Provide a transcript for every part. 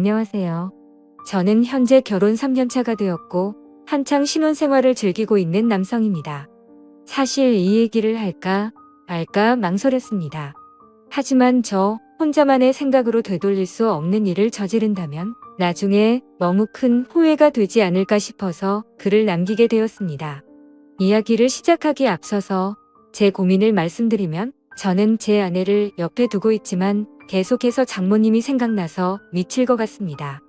안녕하세요. 저는 현재 결혼 3년 차가 되었고 한창 신혼생활을 즐기고 있는 남성입니다. 사실 이 얘기를 할까 말까 망설였습니다. 하지만 저 혼자만의 생각으로 되돌릴 수 없는 일을 저지른다면 나중에 너무 큰 후회가 되지 않을까 싶어서 글을 남기게 되었습니다. 이야기를 시작하기에 앞서서 제 고민을 말씀드리면 저는 제 아내를 옆에 두고 있지만 계속해서 장모님이 생각나서 미칠 것 같습니다.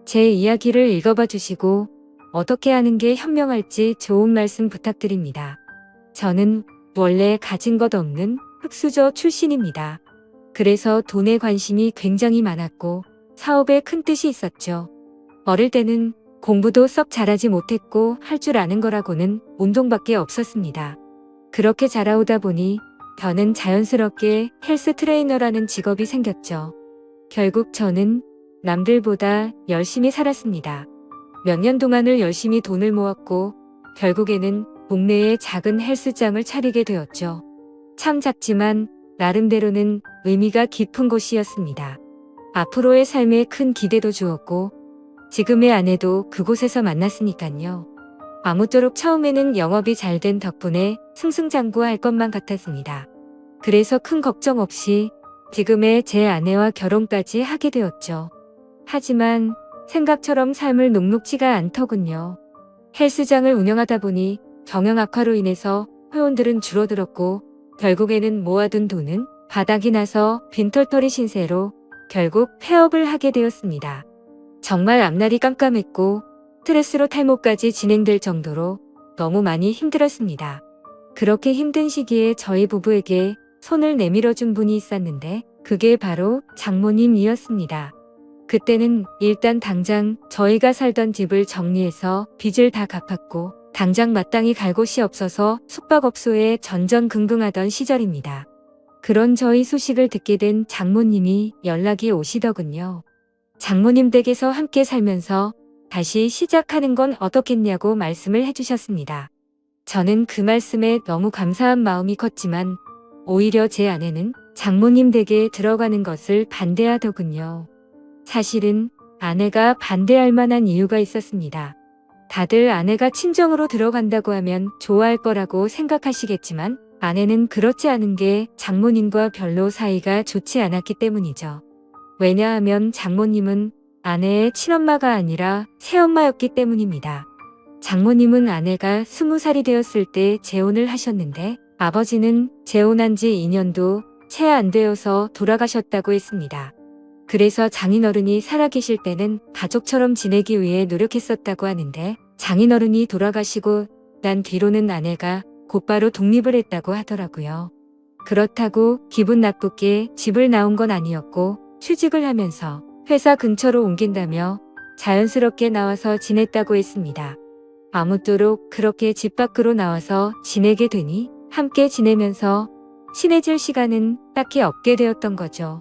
제 이야기를 읽어봐 주시고 어떻게 하는 게 현명할지 좋은 말씀 부탁드립니다. 저는 원래 가진 것 없는 흙수저 출신입니다. 그래서 돈에 관심이 굉장히 많았고 사업에 큰 뜻이 있었죠. 어릴 때는 공부도 썩 잘하지 못했고 할 줄 아는 거라고는 운동밖에 없었습니다. 그렇게 자라오다 보니 저는 자연스럽게 헬스 트레이너라는 직업이 생겼죠. 결국 저는 남들보다 열심히 살았습니다. 몇 년 동안을 열심히 돈을 모았고 결국에는 동네에 작은 헬스장을 차리게 되었죠. 참 작지만 나름대로는 의미가 깊은 곳이었습니다. 앞으로의 삶에 큰 기대도 주었고 지금의 아내도 그곳에서 만났으니까요. 아무쪼록 처음에는 영업이 잘 된 덕분에 승승장구할 것만 같았습니다. 그래서 큰 걱정 없이 지금의 제 아내와 결혼까지 하게 되었죠. 하지만 생각처럼 삶을 녹록지가 않더군요. 헬스장을 운영하다 보니 경영 악화로 인해서 회원들은 줄어들었고 결국에는 모아둔 돈은 바닥이 나서 빈털터리 신세로 결국 폐업을 하게 되었습니다. 정말 앞날이 깜깜했고 스트레스로 탈모까지 진행될 정도로 너무 많이 힘들었습니다. 그렇게 힘든 시기에 저희 부부에게 손을 내밀어준 분이 있었는데 그게 바로 장모님이었습니다. 그때는 일단 당장 저희가 살던 집을 정리해서 빚을 다 갚았고 당장 마땅히 갈 곳이 없어서 숙박업소에 전전긍긍하던 시절입니다. 그런 저희 소식을 듣게 된 장모님이 연락이 오시더군요. 장모님 댁에서 함께 살면서 다시 시작하는 건 어떻겠냐고 말씀을 해주셨습니다. 저는 그 말씀에 너무 감사한 마음이 컸지만 오히려 제 아내는 장모님 댁에 들어가는 것을 반대하더군요. 사실은 아내가 반대할 만한 이유가 있었습니다. 다들 아내가 친정으로 들어간다고 하면 좋아할 거라고 생각하시겠지만 아내는 그렇지 않은 게 장모님과 별로 사이가 좋지 않았기 때문이죠. 왜냐하면 장모님은 아내의 친엄마가 아니라 새엄마였기 때문입니다. 장모님은 아내가 20살이 되었을 때 재혼을 하셨는데 아버지는 재혼한 지 2년도 채 안 되어서 돌아가셨다고 했습니다. 그래서 장인어른이 살아계실 때는 가족처럼 지내기 위해 노력했었다고 하는데 장인어른이 돌아가시고 난 뒤로는 아내가 곧바로 독립을 했다고 하더라고요. 그렇다고 기분 나쁘게 집을 나온 건 아니었고 취직을 하면서 회사 근처로 옮긴다며 자연스럽게 나와서 지냈다고 했습니다. 아무쪼록 그렇게 집 밖으로 나와서 지내게 되니 함께 지내면서 친해질 시간은 딱히 없게 되었던 거죠.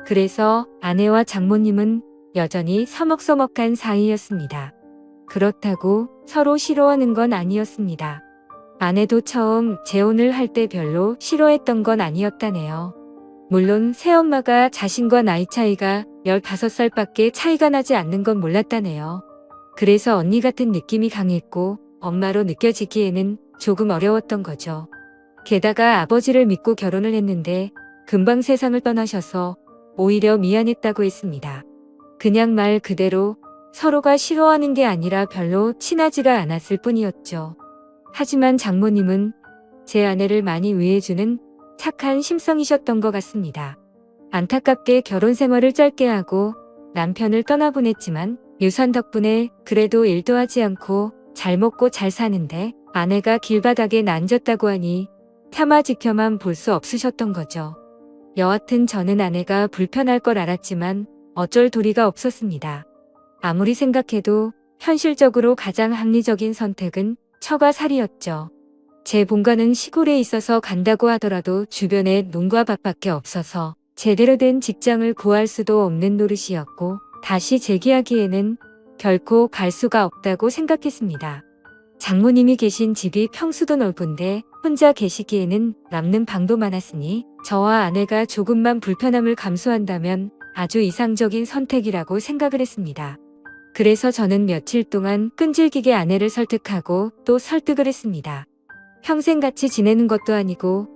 그래서 아내와 장모님은 여전히 서먹서먹한 사이였습니다. 그렇다고 서로 싫어하는 건 아니었습니다. 아내도 처음 재혼을 할 때 별로 싫어했던 건 아니었다네요. 물론 새엄마가 자신과 나이 차이가 15살밖에 차이가 나지 않는 건 몰랐다네요. 그래서 언니 같은 느낌이 강했고 엄마로 느껴지기에는 조금 어려웠던 거죠. 게다가 아버지를 믿고 결혼을 했는데 금방 세상을 떠나셔서 오히려 미안했다고 했습니다. 그냥 말 그대로 서로가 싫어하는 게 아니라 별로 친하지가 않았을 뿐이었죠. 하지만 장모님은 제 아내를 많이 위해주는 착한 심성이셨던 것 같습니다. 안타깝게 결혼 생활을 짧게 하고 남편을 떠나보냈지만 유산 덕분에 그래도 일도 하지 않고 잘 먹고 잘 사는데 아내가 길바닥에 난졌다고 하니 참아 지켜만 볼 수 없으셨던 거죠. 여하튼 저는 아내가 불편할 걸 알았지만 어쩔 도리가 없었습니다. 아무리 생각해도 현실적으로 가장 합리적인 선택은 처가 살이었죠. 제 본가는 시골에 있어서 간다고 하더라도 주변에 농과 밭밖에 없어서 제대로 된 직장을 구할 수도 없는 노릇이었고 다시 재기하기에는 결코 갈 수가 없다고 생각했습니다. 장모님이 계신 집이 평수도 넓은데 혼자 계시기에는 남는 방도 많았으니 저와 아내가 조금만 불편함을 감수한다면 아주 이상적인 선택이라고 생각을 했습니다. 그래서 저는 며칠 동안 끈질기게 아내를 설득하고 또 설득을 했습니다. 평생 같이 지내는 것도 아니고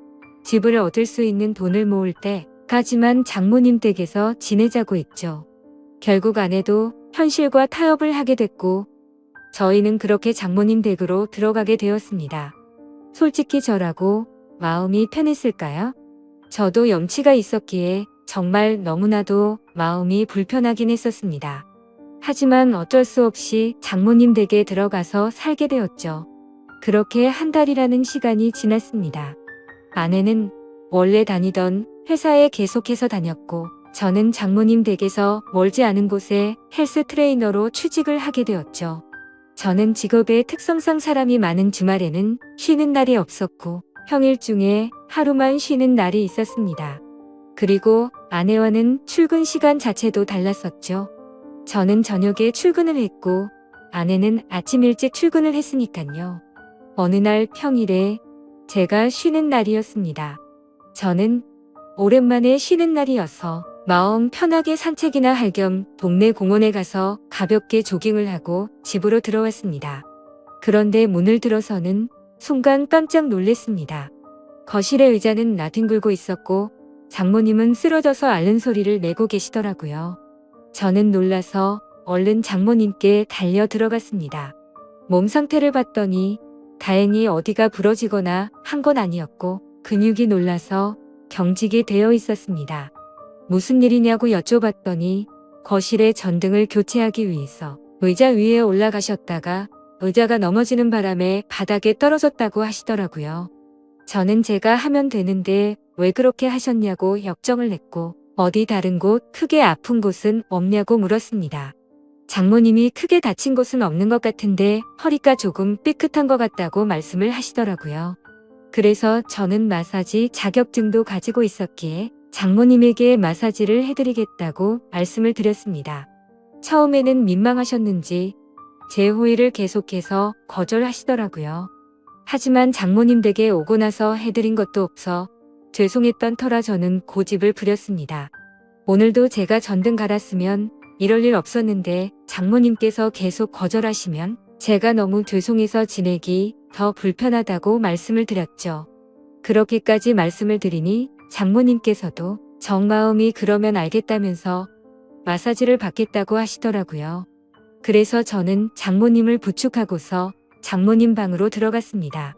집을 얻을 수 있는 돈을 모을 때까지만 장모님 댁에서 지내자고 했죠. 결국 아내도 현실과 타협을 하게 됐고 저희는 그렇게 장모님 댁으로 들어가게 되었습니다. 솔직히 저라고 마음이 편했을까요? 저도 염치가 있었기에 정말 너무나도 마음이 불편하긴 했었습니다. 하지만 어쩔 수 없이 장모님 댁에 들어가서 살게 되었죠. 그렇게 한 달이라는 시간이 지났습니다. 아내는 원래 다니던 회사에 계속해서 다녔고 저는 장모님 댁에서 멀지 않은 곳에 헬스 트레이너로 취직을 하게 되었죠. 저는 직업의 특성상 사람이 많은 주말에는 쉬는 날이 없었고 평일 중에 하루만 쉬는 날이 있었습니다. 그리고 아내와는 출근 시간 자체도 달랐었죠. 저는 저녁에 출근을 했고 아내는 아침 일찍 출근을 했으니까요. 어느 날 평일에 제가 쉬는 날이었습니다. 저는 오랜만에 쉬는 날이어서 마음 편하게 산책이나 할 겸 동네 공원에 가서 가볍게 조깅을 하고 집으로 들어왔습니다. 그런데 문을 들어서는 순간 깜짝 놀랐습니다. 거실의 의자는 나뒹굴고 있었고 장모님은 쓰러져서 앓는 소리를 내고 계시더라고요. 저는 놀라서 얼른 장모님께 달려 들어갔습니다. 몸 상태를 봤더니 다행히 어디가 부러지거나 한 건 아니었고 근육이 놀라서 경직이 되어 있었습니다. 무슨 일이냐고 여쭤봤더니 거실의 전등을 교체하기 위해서 의자 위에 올라가셨다가 의자가 넘어지는 바람에 바닥에 떨어졌다고 하시더라고요. 저는 제가 하면 되는데 왜 그렇게 하셨냐고 역정을 냈고 어디 다른 곳 크게 아픈 곳은 없냐고 물었습니다. 장모님이 크게 다친 곳은 없는 것 같은데 허리가 조금 삐끗한 것 같다고 말씀을 하시더라고요. 그래서 저는 마사지 자격증도 가지고 있었기에 장모님에게 마사지를 해드리겠다고 말씀을 드렸습니다. 처음에는 민망하셨는지 제 호의를 계속해서 거절하시더라고요. 하지만 장모님 댁에 오고 나서 해드린 것도 없어 죄송했던 터라 저는 고집을 부렸습니다. 오늘도 제가 전등 갈았으면 이럴 일 없었는데 장모님께서 계속 거절하시면 제가 너무 죄송해서 지내기 더 불편하다고 말씀을 드렸죠. 그렇게까지 말씀을 드리니 장모님께서도 정마음이 그러면 알겠다면서 마사지를 받겠다고 하시더라고요. 그래서 저는 장모님을 부축하고서 장모님 방으로 들어갔습니다.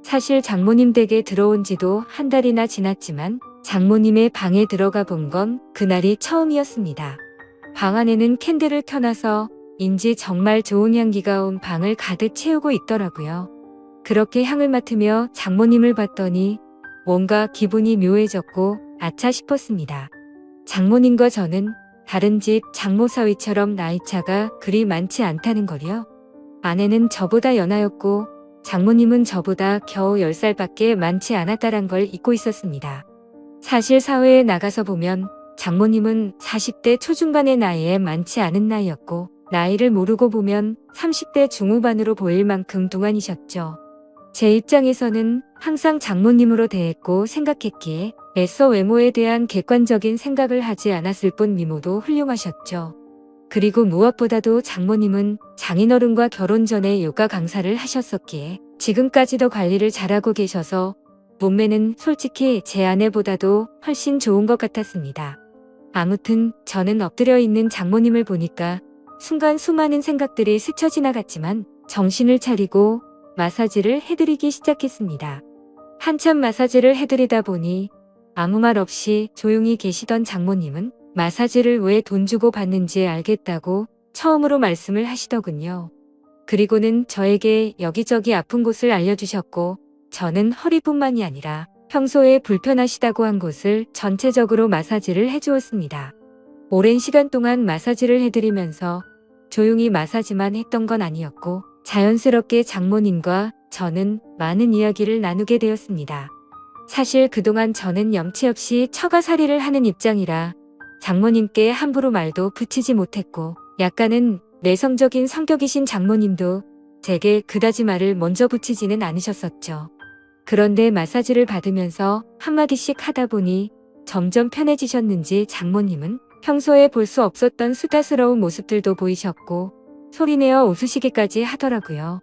사실 장모님 댁에 들어온 지도 한 달이나 지났지만 장모님의 방에 들어가 본 건 그날이 처음이었습니다. 방 안에는 캔들을 켜놔서 인지 정말 좋은 향기가 온 방을 가득 채우고 있더라고요. 그렇게 향을 맡으며 장모님을 봤더니 뭔가 기분이 묘해졌고 아차 싶었습니다. 장모님과 저는 다른 집 장모 사위처럼 나이차가 그리 많지 않다는 걸요. 아내는 저보다 연하였고 장모님은 저보다 겨우 10살밖에 많지 않았다란 걸 잊고 있었습니다. 사실 사회에 나가서 보면 장모님은 40대 초중반의 나이에 많지 않은 나이였고 나이를 모르고 보면 30대 중후반으로 보일 만큼 동안이셨죠. 제 입장에서는 항상 장모님으로 대했고 생각했기에 애써 외모에 대한 객관적인 생각을 하지 않았을 뿐 미모도 훌륭하셨죠. 그리고 무엇보다도 장모님은 장인어른과 결혼 전에 요가 강사를 하셨었기에 지금까지도 관리를 잘하고 계셔서 몸매는 솔직히 제 아내보다도 훨씬 좋은 것 같았습니다. 아무튼 저는 엎드려 있는 장모님을 보니까 순간 수많은 생각들이 스쳐 지나갔지만 정신을 차리고 마사지를 해드리기 시작했습니다. 한참 마사지를 해드리다 보니 아무 말 없이 조용히 계시던 장모님은 마사지를 왜 돈 주고 받는지 알겠다고 처음으로 말씀을 하시더군요. 그리고는 저에게 여기저기 아픈 곳을 알려주셨고 저는 허리뿐만이 아니라 평소에 불편하시다고 한 곳을 전체적으로 마사지를 해주었습니다. 오랜 시간 동안 마사지를 해드리면서 조용히 마사지만 했던 건 아니었고 자연스럽게 장모님과 저는 많은 이야기를 나누게 되었습니다. 사실 그동안 저는 염치 없이 처가살이를 하는 입장이라 장모님께 함부로 말도 붙이지 못했고 약간은 내성적인 성격이신 장모님도 제게 그다지 말을 먼저 붙이지는 않으셨었죠. 그런데 마사지를 받으면서 한마디씩 하다 보니 점점 편해지셨는지 장모님은 평소에 볼 수 없었던 수다스러운 모습들도 보이셨고 소리내어 웃으시기까지 하더라고요.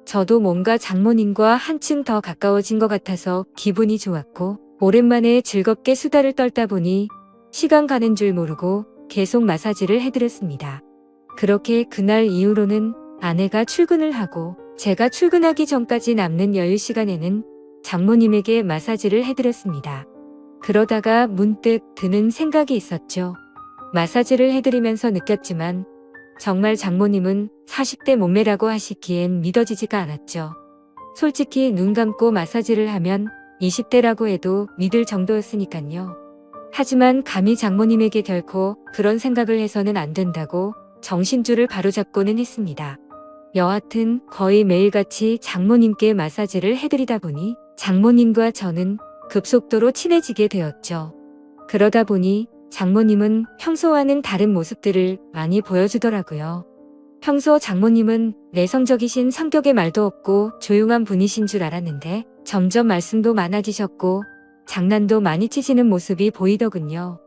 저도 뭔가 장모님과 한층 더 가까워진 것 같아서 기분이 좋았고 오랜만에 즐겁게 수다를 떨다 보니 시간 가는 줄 모르고 계속 마사지를 해드렸습니다. 그렇게 그날 이후로는 아내가 출근을 하고 제가 출근하기 전까지 남는 여유 시간에는 장모님에게 마사지를 해드렸습니다. 그러다가 문득 드는 생각이 있었죠. 마사지를 해드리면서 느꼈지만 정말 장모님은 40대 몸매라고 하시기엔 믿어지지가 않았죠. 솔직히 눈 감고 마사지를 하면 20대라고 해도 믿을 정도였으니까요. 하지만 감히 장모님에게 결코 그런 생각을 해서는 안 된다고 정신줄을 바로잡고는 했습니다. 여하튼 거의 매일같이 장모님께 마사지를 해드리다 보니 장모님과 저는 급속도로 친해지게 되었죠. 그러다 보니 장모님은 평소와는 다른 모습들을 많이 보여주더라고요. 평소 장모님은 내성적이신 성격에 말도 없고 조용한 분이신 줄 알았는데 점점 말씀도 많아지셨고 장난도 많이 치시는 모습이 보이더군요.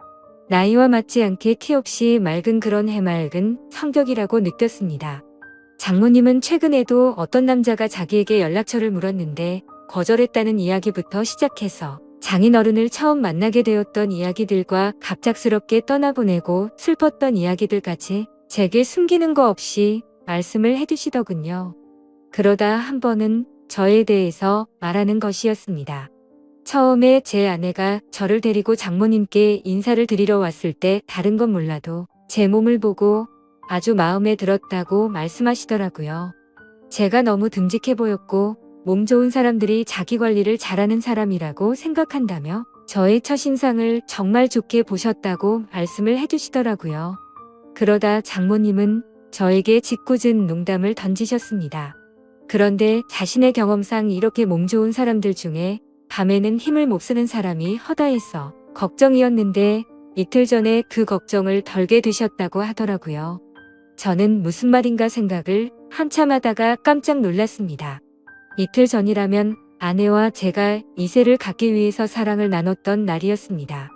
나이와 맞지 않게 티없이 맑은 그런 해맑은 성격이라고 느꼈습니다. 장모님은 최근에도 어떤 남자가 자기에게 연락처를 물었는데 거절했다는 이야기부터 시작해서 장인어른을 처음 만나게 되었던 이야기들과 갑작스럽게 떠나보내고 슬펐던 이야기들까지 제게 숨기는 거 없이 말씀을 해주시더군요. 그러다 한 번은 저에 대해서 말하는 것이었습니다. 처음에 제 아내가 저를 데리고 장모님께 인사를 드리러 왔을 때 다른 건 몰라도 제 몸을 보고 아주 마음에 들었다고 말씀하시더라고요. 제가 너무 듬직해 보였고 몸 좋은 사람들이 자기 관리를 잘하는 사람이라고 생각한다며 저의 첫인상을 정말 좋게 보셨다고 말씀을 해주시더라고요. 그러다 장모님은 저에게 짓궂은 농담을 던지셨습니다. 그런데 자신의 경험상 이렇게 몸 좋은 사람들 중에 밤에는 힘을 못 쓰는 사람이 허다해서 걱정이었는데 이틀 전에 그 걱정을 덜게 되셨다고 하더라고요. 저는 무슨 말인가 생각을 한참 하다가 깜짝 놀랐습니다. 이틀 전이라면 아내와 제가 이세를 갖기 위해서 사랑을 나눴던 날이었습니다.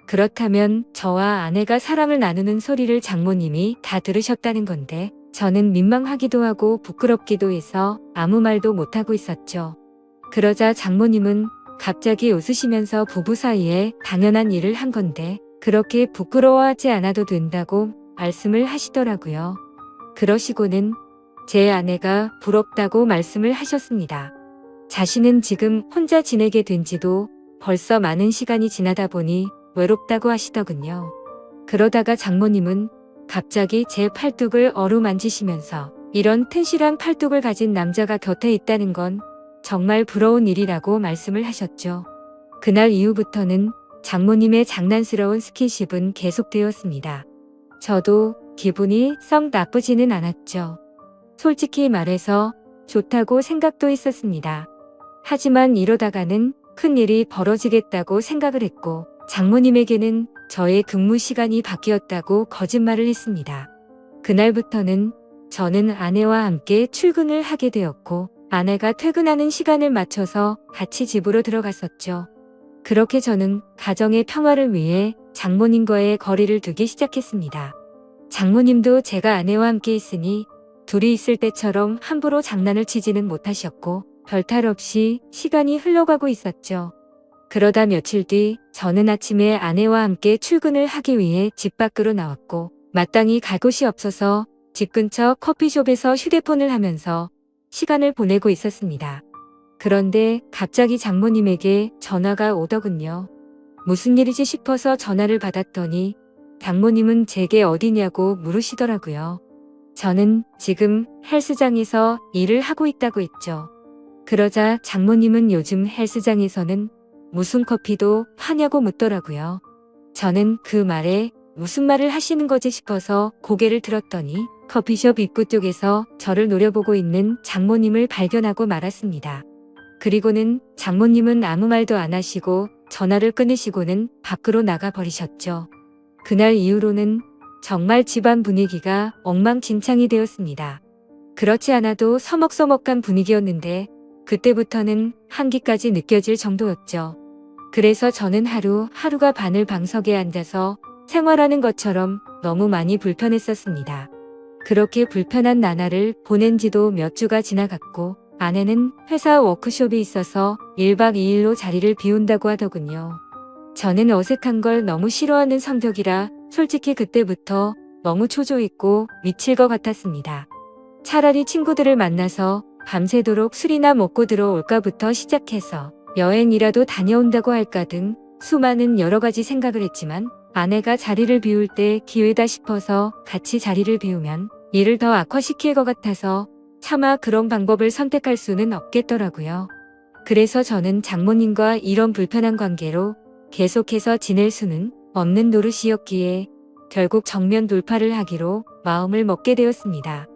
그렇다면 저와 아내가 사랑을 나누는 소리를 장모님이 다 들으셨다는 건데 저는 민망하기도 하고 부끄럽기도 해서 아무 말도 못하고 있었죠. 그러자 장모님은 갑자기 웃으시면서 부부 사이에 당연한 일을 한 건데 그렇게 부끄러워하지 않아도 된다고 말씀을 하시더라고요. 그러시고는 제 아내가 부럽다고 말씀을 하셨습니다. 자신은 지금 혼자 지내게 된 지도 벌써 많은 시간이 지나다 보니 외롭다고 하시더군요. 그러다가 장모님은 갑자기 제 팔뚝을 어루만지시면서 이런 튼실한 팔뚝을 가진 남자가 곁에 있다는 건 정말 부러운 일이라고 말씀을 하셨죠. 그날 이후부터는 장모님의 장난스러운 스킨십은 계속되었습니다. 저도 기분이 썩 나쁘지는 않았죠. 솔직히 말해서 좋다고 생각도 했었습니다. 하지만 이러다가는 큰일이 벌어지겠다고 생각을 했고 장모님에게는 저의 근무 시간이 바뀌었다고 거짓말을 했습니다. 그날부터는 저는 아내와 함께 출근을 하게 되었고 아내가 퇴근하는 시간을 맞춰서 같이 집으로 들어갔었죠. 그렇게 저는 가정의 평화를 위해 장모님과의 거리를 두기 시작했습니다. 장모님도 제가 아내와 함께 있으니 둘이 있을 때처럼 함부로 장난을 치지는 못하셨고 별탈 없이 시간이 흘러가고 있었죠. 그러다 며칠 뒤 저는 아침에 아내와 함께 출근을 하기 위해 집 밖으로 나왔고 마땅히 갈 곳이 없어서 집 근처 커피숍에서 휴대폰을 하면서 시간을 보내고 있었습니다. 그런데 갑자기 장모님에게 전화가 오더군요. 무슨 일이지 싶어서 전화를 받았더니 장모님은 제게 어디냐고 물으시더라고요. 저는 지금 헬스장에서 일을 하고 있다고 했죠. 그러자 장모님은 요즘 헬스장에서는 무슨 커피도 파냐고 묻더라고요. 저는 그 말에 무슨 말을 하시는 거지 싶어서 고개를 들었더니 커피숍 입구 쪽에서 저를 노려보고 있는 장모님을 발견하고 말았습니다. 그리고는 장모님은 아무 말도 안 하시고 전화를 끊으시고는 밖으로 나가 버리셨죠. 그날 이후로는 정말 집안 분위기가 엉망진창이 되었습니다. 그렇지 않아도 서먹서먹한 분위기였는데 그때부터는 한기까지 느껴질 정도였죠. 그래서 저는 하루가 반을 방석에 앉아서 생활하는 것처럼 너무 많이 불편했었습니다. 그렇게 불편한 나날을 보낸 지도 몇 주가 지나갔고 아내는 회사 워크숍이 있어서 1박 2일로 자리를 비운다고 하더군요. 저는 어색한 걸 너무 싫어하는 성격이라 솔직히 그때부터 너무 초조했고 미칠 것 같았습니다. 차라리 친구들을 만나서 밤새도록 술이나 먹고 들어올까부터 시작해서 여행이라도 다녀온다고 할까 등 수많은 여러 가지 생각을 했지만 아내가 자리를 비울 때 기회다 싶어서 같이 자리를 비우면 일을 더 악화시킬 것 같아서 차마 그런 방법을 선택할 수는 없겠더라고요. 그래서 저는 장모님과 이런 불편한 관계로 계속해서 지낼 수는 없는 노릇이었기에 결국 정면 돌파를 하기로 마음을 먹게 되었습니다.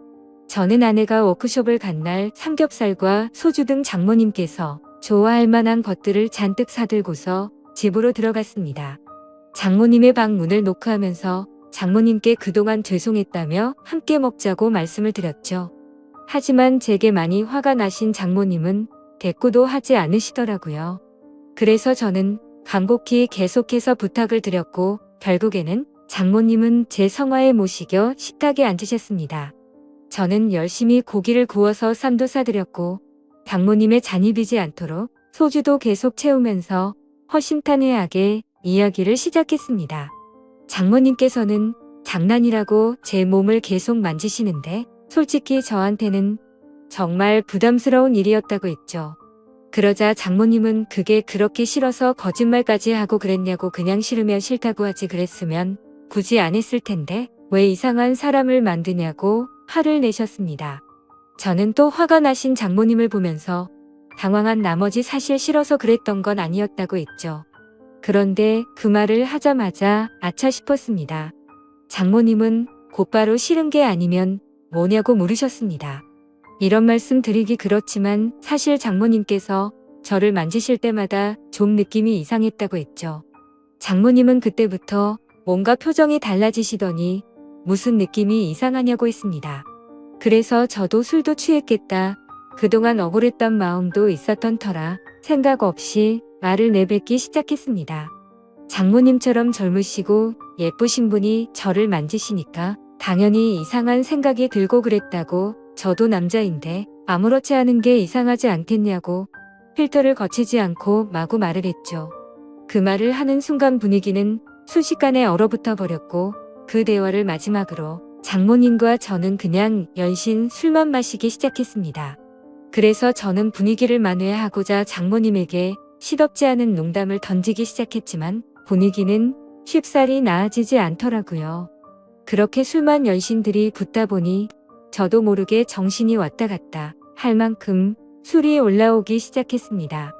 저는 아내가 워크숍을 간 날 삼겹살과 소주 등 장모님께서 좋아할 만한 것들을 잔뜩 사들고서 집으로 들어갔습니다. 장모님의 방 문을 노크하면서 장모님께 그동안 죄송했다며 함께 먹자고 말씀을 드렸죠. 하지만 제게 많이 화가 나신 장모님은 대꾸도 하지 않으시더라고요. 그래서 저는 간곡히 계속해서 부탁을 드렸고 결국에는 장모님은 제 성화에 모시겨 식탁에 앉으셨습니다. 저는 열심히 고기를 구워서 쌈도 싸드렸고 장모님의 잔이 비지 않도록 소주도 계속 채우면서 허심탄회하게 이야기를 시작했습니다. 장모님께서는 장난이라고 제 몸을 계속 만지시는데 솔직히 저한테는 정말 부담스러운 일이었다고 했죠. 그러자 장모님은 그게 그렇게 싫어서 거짓말까지 하고 그랬냐고 그냥 싫으면 싫다고 하지 그랬으면 굳이 안 했을 텐데 왜 이상한 사람을 만드냐고 화를 내셨습니다. 저는 또 화가 나신 장모님을 보면서 당황한 나머지 사실 싫어서 그랬던 건 아니었다고 했죠. 그런데 그 말을 하자마자 아차 싶었습니다. 장모님은 곧바로 싫은 게 아니면 뭐냐고 물으셨습니다. 이런 말씀 드리기 그렇지만 사실 장모님께서 저를 만지실 때마다 좀 느낌이 이상했다고 했죠. 장모님은 그때부터 뭔가 표정이 달라지시더니 무슨 느낌이 이상하냐고 했습니다. 그래서 저도 술도 취했겠다. 그동안 억울했던 마음도 있었던 터라 생각 없이 말을 내뱉기 시작했습니다. 장모님처럼 젊으시고 예쁘신 분이 저를 만지시니까 당연히 이상한 생각이 들고 그랬다고 저도 남자인데 아무렇지 않은 게 이상하지 않겠냐고 필터를 거치지 않고 마구 말을 했죠. 그 말을 하는 순간 분위기는 순식간에 얼어붙어 버렸고 그 대화를 마지막으로 장모님과 저는 그냥 연신 술만 마시기 시작했습니다. 그래서 저는 분위기를 만회하고자 장모님에게 시덥지 않은 농담을 던지기 시작했지만 분위기는 쉽사리 나아지지 않더라고요. 그렇게 술만 연신들이 붙다 보니 저도 모르게 정신이 왔다 갔다 할 만큼 술이 올라오기 시작했습니다.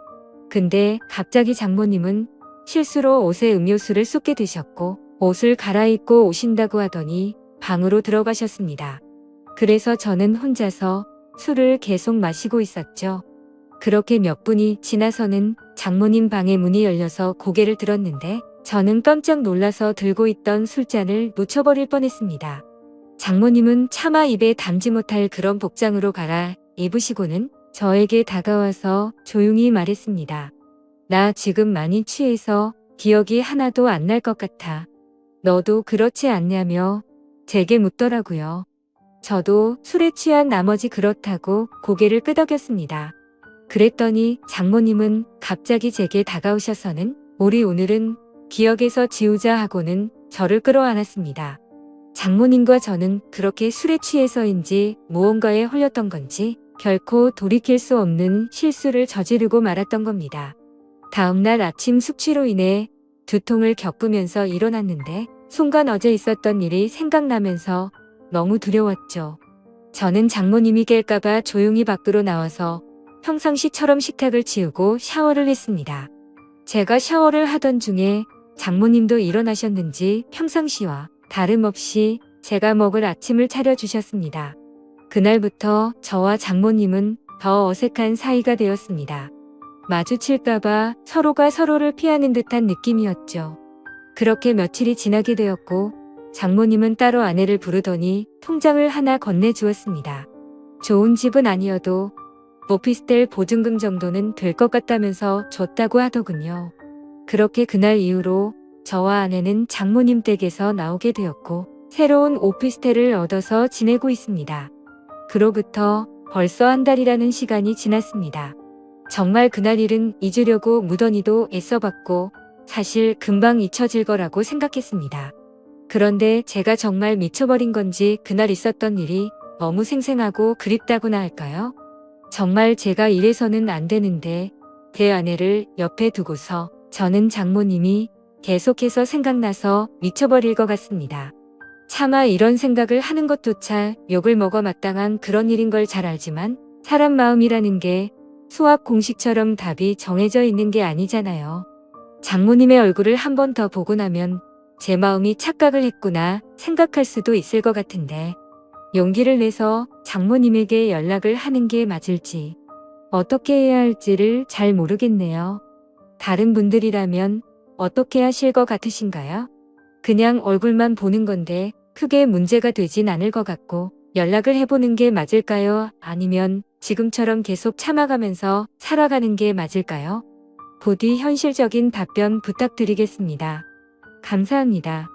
근데 갑자기 장모님은 실수로 옷에 음료수를 쏟게 드셨고 옷을 갈아입고 오신다고 하더니 방으로 들어가셨습니다. 그래서 저는 혼자서 술을 계속 마시고 있었죠. 그렇게 몇 분이 지나서는 장모님 방의 문이 열려서 고개를 들었는데 저는 깜짝 놀라서 들고 있던 술잔을 놓쳐버릴 뻔했습니다. 장모님은 차마 입에 담지 못할 그런 복장으로 갈아 입으시고는 저에게 다가와서 조용히 말했습니다. 나 지금 많이 취해서 기억이 하나도 안 날 것 같아. 너도 그렇지 않냐며 제게 묻더라고요. 저도 술에 취한 나머지 그렇다고 고개를 끄덕였습니다. 그랬더니 장모님은 갑자기 제게 다가오셔서는 우리 오늘은 기억에서 지우자 하고는 저를 끌어안았습니다. 장모님과 저는 그렇게 술에 취해서인지 무언가에 홀렸던 건지 결코 돌이킬 수 없는 실수를 저지르고 말았던 겁니다. 다음날 아침 숙취로 인해 두통을 겪으면서 일어났는데 순간 어제 있었던 일이 생각나면서 너무 두려웠죠. 저는 장모님이 깰까봐 조용히 밖으로 나와서 평상시처럼 식탁을 치우고 샤워를 했습니다. 제가 샤워를 하던 중에 장모님도 일어나셨는지 평상시와 다름없이 제가 먹을 아침을 차려주셨습니다. 그날부터 저와 장모님은 더 어색한 사이가 되었습니다. 마주칠까봐 서로가 서로를 피하는 듯한 느낌이었죠. 그렇게 며칠이 지나게 되었고 장모님은 따로 아내를 부르더니 통장을 하나 건네주었습니다. 좋은 집은 아니어도 오피스텔 보증금 정도는 될 것 같다면서 줬다고 하더군요. 그렇게 그날 이후로 저와 아내는 장모님 댁에서 나오게 되었고 새로운 오피스텔을 얻어서 지내고 있습니다. 그로부터 벌써 한 달이라는 시간이 지났습니다. 정말 그날 일은 잊으려고 무던히도 애써봤고 사실 금방 잊혀질 거라고 생각했습니다. 그런데 제가 정말 미쳐버린 건지 그날 있었던 일이 너무 생생하고 그립다고나 할까요? 정말 제가 이래서는 안 되는데 제 아내를 옆에 두고서 저는 장모님이 계속해서 생각나서 미쳐버릴 것 같습니다. 차마 이런 생각을 하는 것조차 욕을 먹어 마땅한 그런 일인 걸 잘 알지만 사람 마음이라는 게 수학 공식처럼 답이 정해져 있는 게 아니잖아요. 장모님의 얼굴을 한 번 더 보고 나면 제 마음이 착각을 했구나 생각할 수도 있을 것 같은데 용기를 내서 장모님에게 연락을 하는 게 맞을지 어떻게 해야 할지를 잘 모르겠네요. 다른 분들이라면 어떻게 하실 것 같으신가요? 그냥 얼굴만 보는 건데 크게 문제가 되진 않을 것 같고 연락을 해보는 게 맞을까요? 아니면 지금처럼 계속 참아가면서 살아가는 게 맞을까요? 부디 현실적인 답변 부탁드리겠습니다. 감사합니다.